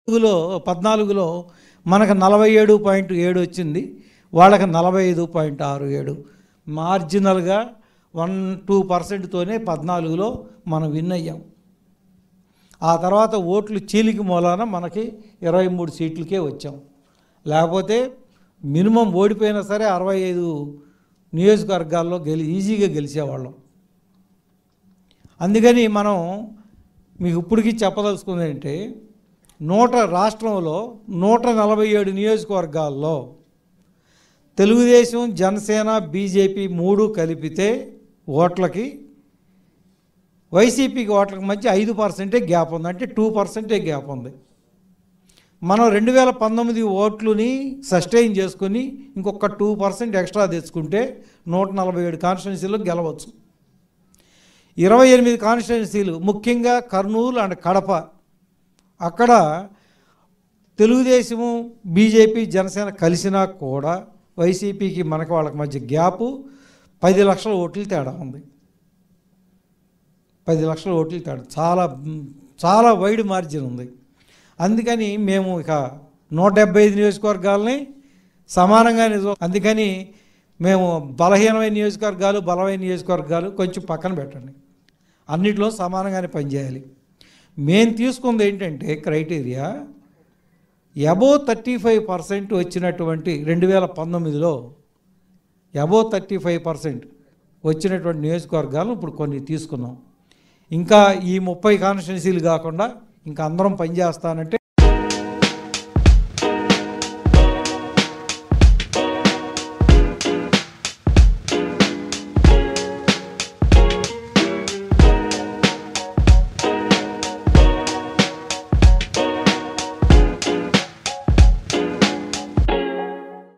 14లో మనకు 47.7 వచ్చింది, వాళ్ళకి 45.67. మార్జినల్గా 1-2%తోనే 14లో మనం విన్ అయ్యాం. ఆ తర్వాత ఓట్లు చీలిక మూలాన మనకి 23 సీట్లకే వచ్చాం. లేకపోతే మినిమం ఓడిపోయినా సరే 65 నియోజకవర్గాల్లో ఈజీగా గెలిచేవాళ్ళం. అందుకని మనం మీకు ఇప్పటికీ చెప్పదలుచుకుంది ఏంటంటే, రాష్ట్రంలో 147 నియోజకవర్గాల్లో తెలుగుదేశం, జనసేన, బీజేపీ 3 కలిపితే ఓట్లకి వైసీపీకి ఓట్లకి మధ్య 5% గ్యాప్ ఉంది, అంటే 2% గ్యాప్ ఉంది. మనం 2019 ఓట్లని సస్టైన్ చేసుకుని ఇంకొక 2% ఎక్స్ట్రా తెచ్చుకుంటే 147 కాన్స్టిట్యున్సీలు గెలవచ్చు. 28 కాన్స్టిట్యున్సీలు, ముఖ్యంగా కర్నూలు అండ్ కడప, అక్కడ తెలుగుదేశము, బీజేపీ, జనసేన కలిసినా కూడా వైసీపీకి మనకు వాళ్ళకి మధ్య గ్యాపు 10 లక్షల ఓట్లు తేడా ఉంది. 10 లక్షల ఓట్లు తేడా, చాలా చాలా వైడ్ మార్జిన్ ఉంది. అందుకని మేము ఇక 175 నియోజకవర్గాలని సమానంగా అందుకని మేము బలహీనమైన నియోజకవర్గాలు, బలమైన నియోజకవర్గాలు కొంచెం పక్కన పెట్టండి, అన్నిట్లో సమానంగానే పనిచేయాలి. మేము తీసుకుంది ఏంటంటే క్రైటీరియా, అబోవ్ 35% వచ్చినటువంటి 2019లో అబోవ్ 35% వచ్చినటువంటి నియోజకవర్గాలను ఇప్పుడు కొన్ని తీసుకున్నాం. ఇంకా ఈ 30 కాన్స్టిట్యున్సీలు కాకుండా ఇంకా అందరం పనిచేస్తానంటే